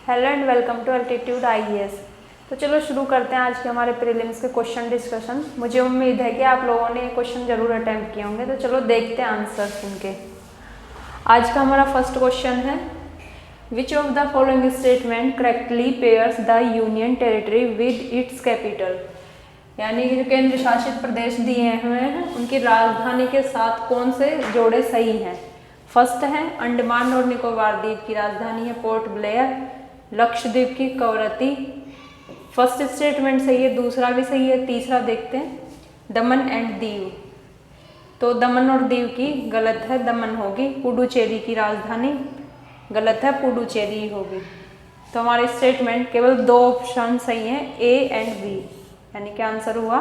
Hello and welcome to altitude IAS. तो चलो शुरू करते हैं आज के हमारे प्रीलिम्स के क्वेश्चन डिस्कशन। मुझे उम्मीद है कि आप लोगों ने क्वेश्चन जरूर अटेम्प्ट किए होंगे, तो चलो देखते हैं आंसर्स इनके। आज का हमारा फर्स्ट क्वेश्चन है, which of the following statement correctly pairs the union territory with its capital. यानी कि जो केंद्र शासित प्रदेश दिए हुए हैं उनकी राजधानी के साथ कौन से जोड़े सही हैं। फर्स्ट है अंडमान और निकोबार द्वीप की राजधानी है पोर्ट ब्लेयर, लक्षद्वीप की कवरत्ती। फर्स्ट स्टेटमेंट सही है, दूसरा भी सही है, तीसरा देखते हैं दमन एंड दीव। तो दमन और दीव की गलत है, दमन होगी। पुडुचेरी की राजधानी गलत है, पुडुचेरी होगी। तो हमारे स्टेटमेंट केवल दो ऑप्शन सही हैं, ए एंड बी, यानी कि आंसर हुआ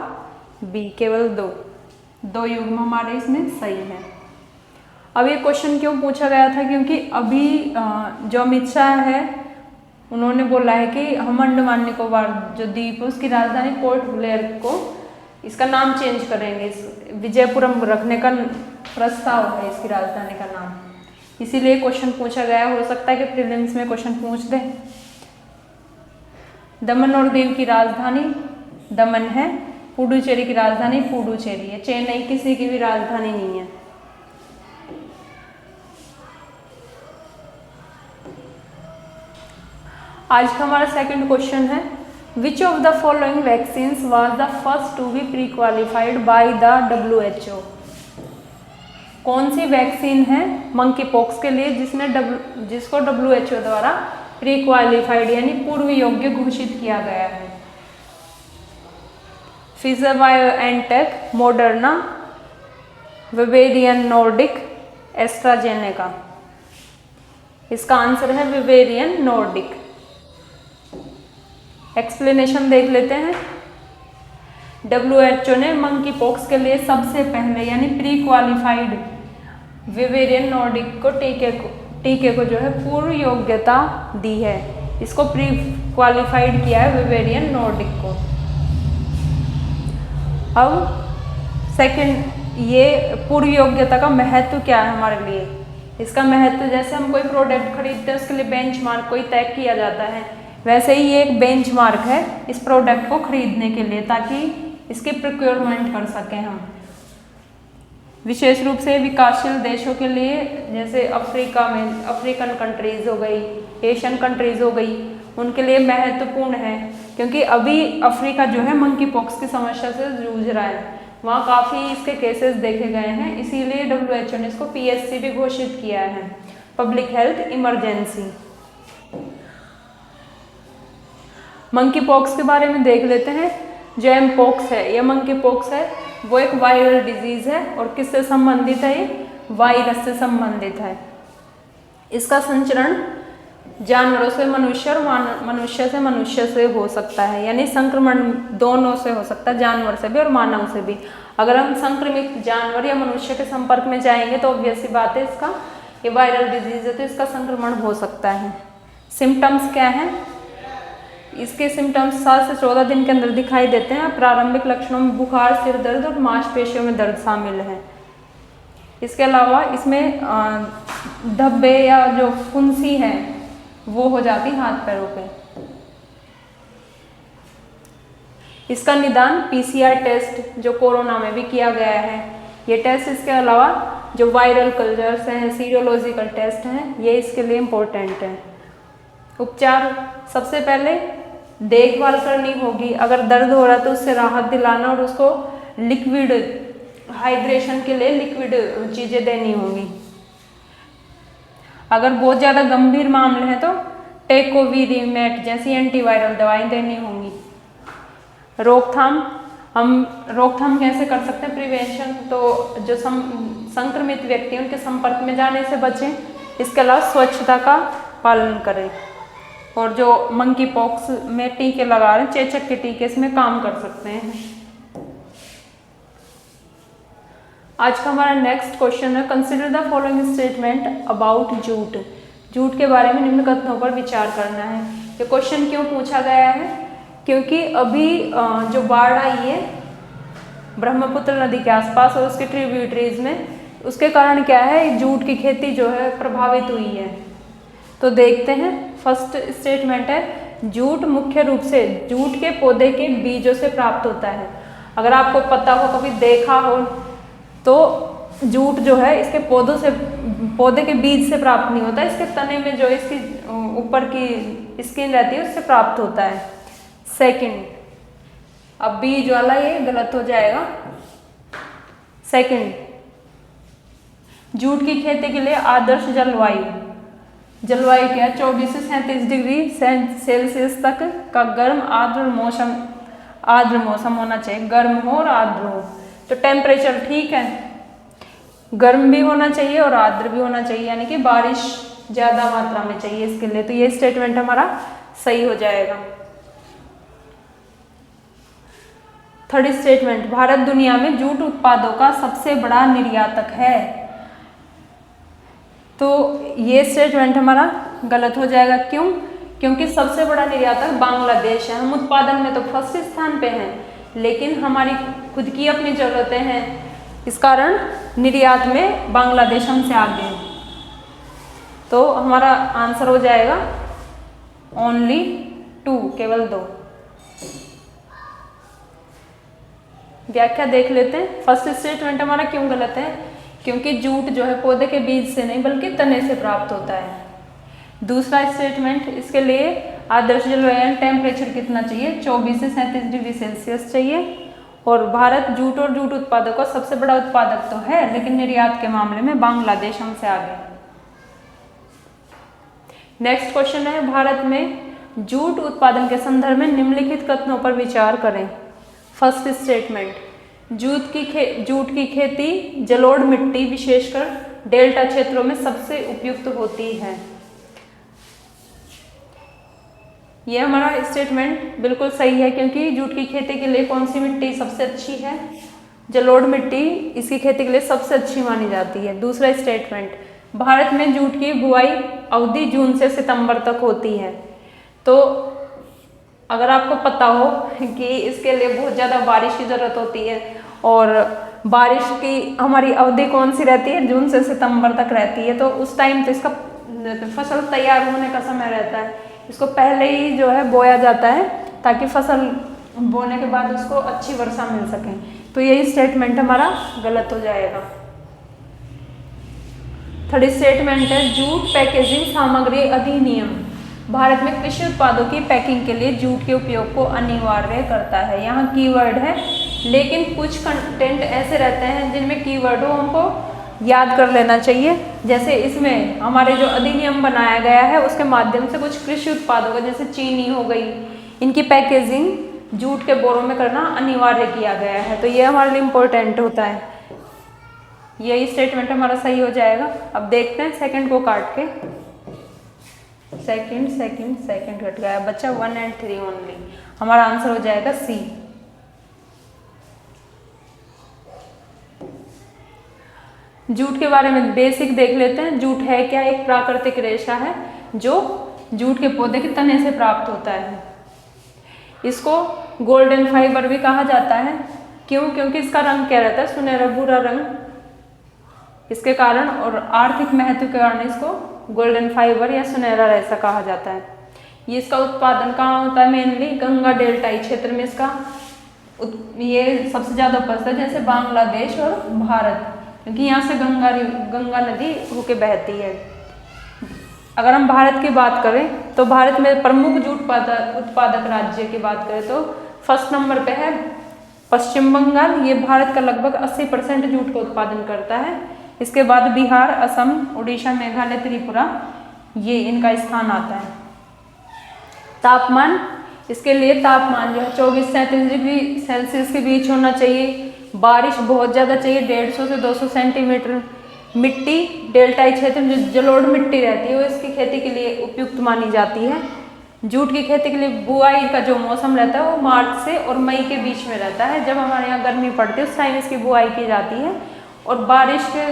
बी, केवल दो युग्म हमारे इसमें सही है। अब ये क्वेश्चन क्यों पूछा गया था, क्योंकि अभी जो अमित शाह है उन्होंने बोला है कि हम अंडमान निकोबार जो द्वीप है उसकी राजधानी पोर्ट ब्लेयर को इसका नाम चेंज करेंगे, इस विजयपुरम रखने का प्रस्ताव है इसकी राजधानी का नाम, इसीलिए क्वेश्चन पूछा गया। हो सकता है कि प्रीलिम्स में क्वेश्चन पूछ दे। दमन और दीव की राजधानी दमन है, पुडुचेरी की राजधानी पुडुचेरी है, चेन्नई किसी की भी राजधानी नहीं है। आज का हमारा सेकंड क्वेश्चन है, which of the following vaccines was the first to be pre qualified by the WHO। कौन सी वैक्सीन है मंकी पॉक्स के लिए जिसको WHO द्वारा प्री क्वालिफाइड यानी पूर्व योग्य घोषित किया गया है। फिजर बायोएनटेक, मॉडर्ना, विवेरियन नॉर्डिक, एस्ट्राजेनेका। इसका आंसर है विवेरियन नॉर्डिक। एक्सप्लेनेशन देख लेते हैं। WHO ने मंकी पॉक्स के लिए सबसे पहले यानी प्री क्वालिफाइड विवेरियन नॉर्डिक को टीके को जो है पूर्व योग्यता दी है, इसको प्री क्वालिफाइड किया है विवेरियन नॉर्डिक को। अब सेकंड, ये पूर्व योग्यता का महत्व क्या है हमारे लिए। इसका महत्व, जैसे हम कोई प्रोडक्ट खरीदते हैं उसके लिए बेंचमार्क कोई तय किया जाता है, वैसे ही ये एक बेंचमार्क है इस प्रोडक्ट को खरीदने के लिए, ताकि इसकी प्रोक्योरमेंट कर सकें हम। विशेष रूप से विकासशील देशों के लिए, जैसे अफ्रीका में अफ्रीकन कंट्रीज हो गई, एशियन कंट्रीज हो गई, उनके लिए महत्वपूर्ण है, क्योंकि अभी अफ्रीका जो है मंकी पॉक्स की समस्या से जूझ रहा है, वहाँ काफ़ी इसके केसेस देखे गए हैं, इसीलिए WHO ने इसको PSC भी घोषित किया है, public health emergency. Monkey pox के बारे में देख लेते हैं। जो एम पॉक्स है या मंकी पॉक्स है वो एक वायरल डिजीज है, और किससे संबंधित है, ये वायरस से संबंधित है। इसका संचरण जानवरों से मनुष्य और मनुष्य से मनुष्य से हो सकता है, यानी संक्रमण दोनों से हो सकता है, जानवर से भी और मानव से भी। अगर हम संक्रमित जानवर या मनुष्य के संपर्क में जाएंगे तो ऑब्वियस सी बात है, इसका ये वायरल डिजीज है तो इसका संक्रमण हो सकता है। सिम्टम्स क्या हैं, इसके सिम्टम्स 7 से 14 दिन के अंदर दिखाई देते हैं। प्रारंभिक लक्षणों में बुखार, सिर दर्द और मांसपेशियों में दर्द शामिल है। इसके अलावा इसमें धब्बे या जो फुंसी है वो हो जाती हाथ पैरों पे। इसका निदान PCR टेस्ट जो कोरोना में भी किया गया है, ये टेस्ट। इसके अलावा जो वायरल कल्चर्स हैं, सीरोलॉजिकल टेस्ट हैं, ये इसके लिए इम्पोर्टेंट है। उपचार, सबसे पहले देखभाल करनी होगी, अगर दर्द हो रहा है तो उससे राहत दिलाना और उसको लिक्विड हाइड्रेशन के लिए लिक्विड चीज़ें देनी होंगी। अगर बहुत ज़्यादा गंभीर मामले हैं तो टेकोविरिमेट जैसी एंटीवायरल दवाएं देनी होंगी। रोकथाम, हम रोकथाम कैसे कर सकते हैं, प्रिवेंशन, तो जो संक्रमित व्यक्ति हैं उनके संपर्क में जाने से बचें। इसके अलावा स्वच्छता का पालन करें, और जो मंकी पॉक्स में टीके लगा रहे हैं, चेचक के टीके, इसमें काम कर सकते हैं। आज का हमारा नेक्स्ट क्वेश्चन है, consider the following statement about jute. Jute के बारे में निम्न कथनों पर विचार करना है। ये क्वेश्चन क्यों पूछा गया है, क्योंकि अभी जो बाढ़ आई है ब्रह्मपुत्र नदी के आसपास और उसके ट्रिब्यूटरीज में, उसके कारण क्या है, जूट की खेती जो है प्रभावित हुई है। तो देखते हैं फर्स्ट स्टेटमेंट है जूट मुख्य रूप से जूट के पौधे के बीजों से प्राप्त होता है। अगर आपको पता हो, कभी देखा हो, तो जूट जो है इसके पौधे के बीज से प्राप्त नहीं होता, इसके तने में जो इसकी ऊपर की स्किन रहती है उससे प्राप्त होता है। सेकंड, अब बीज वाला ये गलत हो जाएगा। सेकंड, जूट की खेती के लिए आदर्श जलवायु क्या है? 24 से 37 डिग्री सेल्सियस तक का गर्म आर्द्र मौसम होना चाहिए। गर्म हो और आर्द्र हो, तो टेम्परेचर ठीक है, गर्म भी होना चाहिए और आर्द्र भी होना चाहिए, यानी कि बारिश ज्यादा मात्रा में चाहिए इसके लिए। तो ये स्टेटमेंट हमारा सही हो जाएगा। थर्ड स्टेटमेंट, भारत दुनिया में जूट उत्पादों का सबसे बड़ा निर्यातक है। तो ये स्टेटमेंट हमारा गलत हो जाएगा। क्यों? क्योंकि सबसे बड़ा निर्यातक बांग्लादेश है। हम उत्पादन में तो फर्स्ट स्थान पे हैं, लेकिन हमारी खुद की अपनी जरूरतें हैं, इस कारण निर्यात में बांग्लादेश हमसे आगे है। तो हमारा आंसर हो जाएगा ओनली 2, केवल 2। व्याख्या देख लेते हैं। फर्स्ट स्टेटमेंट हमारा क्यों गलत है? क्योंकि जूट जो है पौधे के बीज से नहीं बल्कि तने से प्राप्त होता है। दूसरा स्टेटमेंट, इसके लिए आदर्श जलवायु टेम्परेचर कितना चाहिए? 24 से 37 डिग्री सेल्सियस चाहिए। और भारत जूट और जूट उत्पादों का सबसे बड़ा उत्पादक तो है, लेकिन निर्यात के मामले में बांग्लादेश हमसे आगे है। नेक्स्ट क्वेश्चन है, भारत में जूट उत्पादन के संदर्भ में निम्नलिखित कथनों पर विचार करें। फर्स्ट स्टेटमेंट, जूट की खेती जलोढ़ मिट्टी विशेषकर डेल्टा क्षेत्रों में सबसे उपयुक्त होती है। यह हमारा स्टेटमेंट बिल्कुल सही है, क्योंकि जूट की खेती के लिए कौन सी मिट्टी सबसे अच्छी है? जलोढ़ मिट्टी इसकी खेती के लिए सबसे अच्छी मानी जाती है। दूसरा स्टेटमेंट, भारत में जूट की बुआई अवधि जून से सितंबर तक होती है। तो अगर आपको पता हो कि इसके लिए बहुत ज़्यादा बारिश की ज़रूरत होती है, और बारिश की हमारी अवधि कौन सी रहती है? जून से सितंबर तक रहती है। तो उस टाइम तो इसका फसल तैयार होने का समय रहता है, इसको पहले ही जो है बोया जाता है, ताकि फसल बोने के बाद उसको अच्छी वर्षा मिल सके। तो यही स्टेटमेंट हमारा गलत हो जाएगा। थर्ड स्टेटमेंट है, जूट पैकेजिंग सामग्री अधिनियम भारत में कृषि उत्पादों की पैकिंग के लिए जूट के उपयोग को अनिवार्य करता है। यहाँ कीवर्ड है, लेकिन कुछ कंटेंट ऐसे रहते हैं जिनमें कीवर्ड हो हमको याद कर लेना चाहिए। जैसे इसमें हमारे जो अधिनियम बनाया गया है उसके माध्यम से कुछ कृषि उत्पादों का, जैसे चीनी हो गई, इनकी पैकेजिंग जूट के बोरों में करना अनिवार्य किया गया है। तो ये हमारे लिए इम्पोर्टेंट होता है। यही स्टेटमेंट हमारा सही हो जाएगा। अब देखते हैं सेकंड को काट के। सेकंड घट गया बच्चा, 1 और 3 ओनली। हमारा आंसर हो जाएगा सी। जूट के बारे में बेसिक देख लेते हैं। जूट है क्या? एक प्राकृतिक रेशा है जो जूट के पौधे के तने से प्राप्त होता है। इसको गोल्डन फाइबर भी कहा जाता है। क्यों? क्योंकि इसका रंग क्या रहता है? सुनहरा भूरा रंग। इसके कारण और आर्थिक महत्व के कारण इसको गोल्डन फाइबर या सुनहरा रेशा कहा जाता है। ये इसका उत्पादन कहाँ होता है? मेनली गंगा डेल्टाई क्षेत्र में इसका ये सबसे ज़्यादा उपस्थित है, जैसे बांग्लादेश और भारत, क्योंकि यहाँ से गंगा नदी होके बहती है। अगर हम भारत की बात करें तो भारत में प्रमुख जूट उत्पादक राज्य की बात करें तो फर्स्ट नंबर पे है पश्चिम बंगाल। ये भारत का लगभग 80% जूट का उत्पादन करता है। इसके बाद बिहार, असम, उड़ीसा, मेघालय, त्रिपुरा, ये इनका स्थान आता है। तापमान, इसके लिए तापमान जो है 24 से 37 डिग्री सेल्सियस के बीच होना चाहिए। बारिश बहुत ज़्यादा चाहिए, 150 से 200 सेंटीमीटर। मिट्टी डेल्टाई क्षेत्र में जो जलोढ़ मिट्टी रहती है वो इसकी खेती के लिए उपयुक्त मानी जाती है। जूट की खेती के लिए बुआई का जो मौसम रहता है वो मार्च से और मई के बीच में रहता है। जब हमारे यहाँ गर्मी पड़ती है उस टाइम इसकी बुआई की जाती है। और बारिश के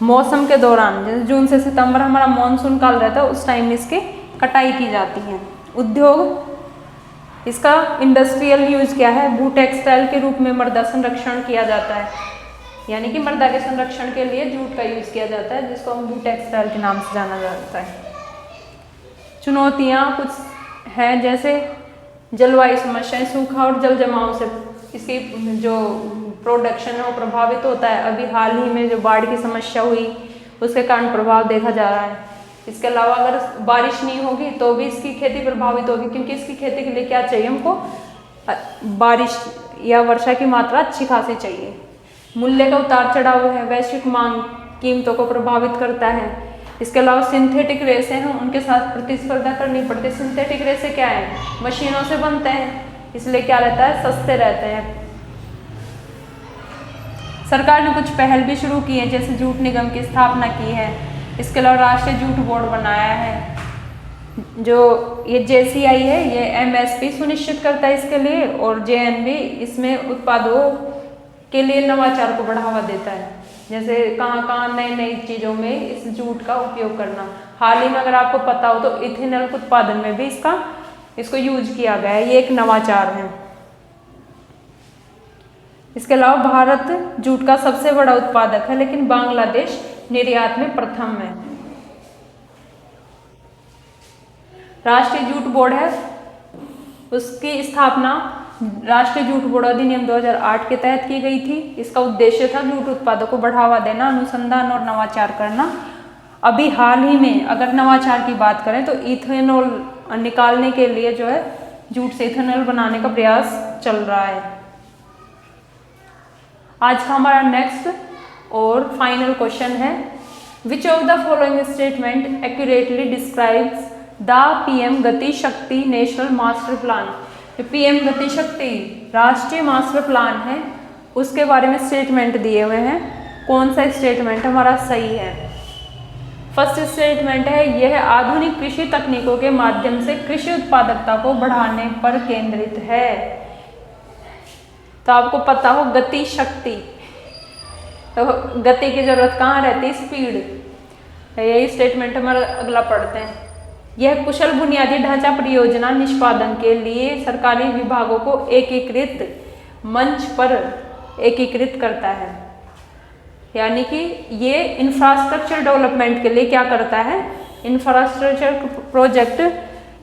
मौसम के दौरान, जैसे जून से सितंबर हमारा मानसून काल रहता है, उस टाइम इसकी कटाई की जाती है। उद्योग, इसका इंडस्ट्रियल यूज क्या है? भू टेक्सटाइल के रूप में मृदा संरक्षण किया जाता है, यानी कि मृदा के संरक्षण के लिए जूट का यूज किया जाता है, जिसको हम भू टेक्सटाइल के नाम से जाना जाता है। चुनौतियाँ कुछ हैं, जैसे जलवायु समस्याएं, सूखा और जल जमाव से इसकी जो प्रोडक्शन है वो प्रभावित होता है। अभी हाल ही में जो बाढ़ की समस्या हुई उसके कारण प्रभाव देखा जा रहा है। इसके अलावा अगर बारिश नहीं होगी तो भी इसकी खेती प्रभावित होगी, क्योंकि इसकी खेती के लिए क्या चाहिए हमको, बारिश या वर्षा की मात्रा अच्छी खासी चाहिए। मूल्य का उतार चढ़ाव है, वैश्विक मांग कीमतों को प्रभावित करता है। इसके अलावा सिंथेटिक रेसे हैं, उनके साथ प्रतिस्पर्धा करनी पड़ती है। सिंथेटिक रेसे क्या है, मशीनों से बनते हैं, इसलिए क्या रहता है, सस्ते रहते हैं। सरकार ने कुछ पहल भी शुरू की है, जैसे जूट निगम की स्थापना की है। इसके अलावा राष्ट्रीय जूट बोर्ड बनाया है। जो ये JCI है ये MSP सुनिश्चित करता है इसके लिए, और JNV इसमें उत्पादों के लिए नवाचार को बढ़ावा देता है, जैसे कहाँ कहाँ नई नई चीज़ों में इस जूट का उपयोग करना। हाल ही में अगर आपको पता हो तो इथेनॉल के उत्पादन में भी इसको यूज किया गया है, ये एक नवाचार है। इसके अलावा भारत जूट का सबसे बड़ा उत्पादक है, लेकिन बांग्लादेश निर्यात में प्रथम है। राष्ट्रीय जूट बोर्ड है, उसकी स्थापना राष्ट्रीय जूट बोर्ड अधिनियम 2008 के तहत की गई थी। इसका उद्देश्य था जूट उत्पादों को बढ़ावा देना, अनुसंधान और नवाचार करना। अभी हाल ही में अगर नवाचार की बात करें तो इथेनॉल निकालने के लिए जो है जूट से इथेनॉल बनाने का प्रयास चल रहा है। आज का हमारा नेक्स्ट और फाइनल क्वेश्चन है, which of the following statement accurately describes the PM गति शक्ति नेशनल मास्टर प्लान। जो PM गति शक्ति राष्ट्रीय मास्टर प्लान है उसके बारे में स्टेटमेंट दिए हुए हैं, कौन सा स्टेटमेंट हमारा सही है। फर्स्ट स्टेटमेंट है, यह आधुनिक कृषि तकनीकों के माध्यम से कृषि उत्पादकता को बढ़ाने पर केंद्रित है। तो आपको पता हो गति शक्ति, तो गति की जरूरत कहाँ रहती है, स्पीड। यही स्टेटमेंट हमारा अगला पढ़ते हैं। यह कुशल बुनियादी ढांचा परियोजना निष्पादन के लिए सरकारी विभागों को एकीकृत मंच पर एकीकृत करता है, यानी कि ये इंफ्रास्ट्रक्चर डेवलपमेंट के लिए क्या करता है, इंफ्रास्ट्रक्चर प्रोजेक्ट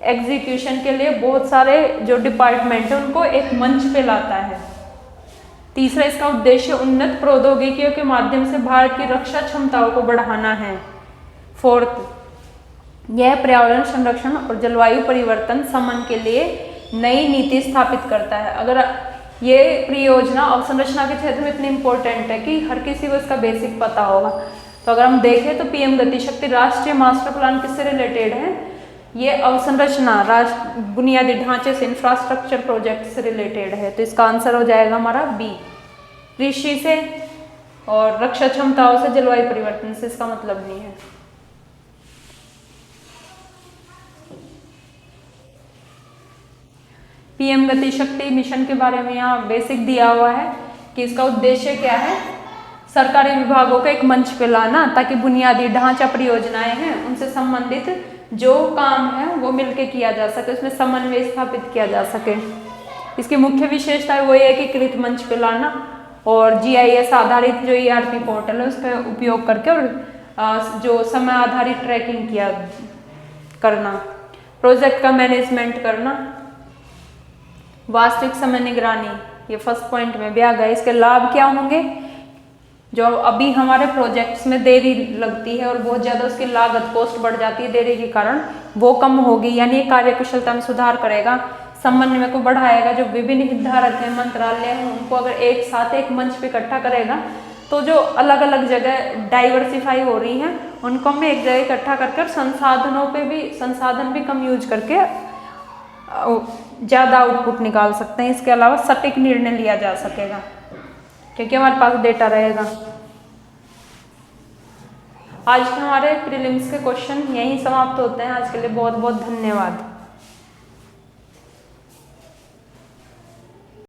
एग्जीक्यूशन के लिए बहुत सारे जो डिपार्टमेंट है उनको एक मंच पे लाता है। तीसरा, इसका उद्देश्य उन्नत प्रौद्योगिकियों के माध्यम से भारत की रक्षा क्षमताओं को बढ़ाना है। फोर्थ, यह पर्यावरण संरक्षण और जलवायु परिवर्तन समन के लिए नई नीति स्थापित करता है। अगर ये परियोजना अवसंरचना के क्षेत्र में इतनी इंपॉर्टेंट है कि हर किसी को इसका बेसिक पता होगा। तो अगर हम देखें तो PM गति शक्ति राष्ट्रीय मास्टर प्लान किससे रिलेटेड है, ये अवसंरचना बुनियादी ढांचे से इंफ्रास्ट्रक्चर प्रोजेक्ट से रिलेटेड है। तो इसका आंसर हो जाएगा हमारा B, कृषि से और रक्षा क्षमताओं से, जलवायु परिवर्तन से इसका मतलब नहीं है। PM गति शक्ति मिशन के बारे में यहाँ बेसिक दिया हुआ है कि इसका उद्देश्य क्या है, सरकारी विभागों को एक मंच पे लाना ताकि बुनियादी ढांचा परियोजनाएं हैं उनसे संबंधित जो काम है वो मिलके किया जा सके, उसमें समन्वय स्थापित किया जा सके। इसकी मुख्य विशेषता वो है कि एकीकृत मंच पे लाना और GIS आधारित जो ERP पोर्टल है उसका उपयोग करके और जो समय आधारित ट्रैकिंग किया करना, प्रोजेक्ट का मैनेजमेंट करना, वास्तविक समय निगरानी, ये फर्स्ट पॉइंट में भी आ गया। इसके लाभ क्या होंगे, जो अभी हमारे प्रोजेक्ट्स में देरी लगती है और बहुत ज़्यादा उसकी लागत कॉस्ट बढ़ जाती है देरी के कारण, वो कम होगी, यानी कार्य कुशलता में सुधार करेगा, समन्वय को बढ़ाएगा। जो विभिन्न हितधारक हैं, मंत्रालय हैं, उनको अगर एक साथ एक मंच पे इकट्ठा करेगा तो जो अलग अलग जगह डाइवर्सिफाई हो रही हैं उनको हम एक जगह इकट्ठा करके संसाधन भी कम यूज करके ज़्यादा आउटपुट निकाल सकते हैं। इसके अलावा सटीक निर्णय लिया जा सकेगा क्योंकि हमारे पास डेटा रहेगा। आज के हमारे प्रीलिम्स के क्वेश्चन यहीं समाप्त होते हैं। आज के लिए बहुत बहुत धन्यवाद।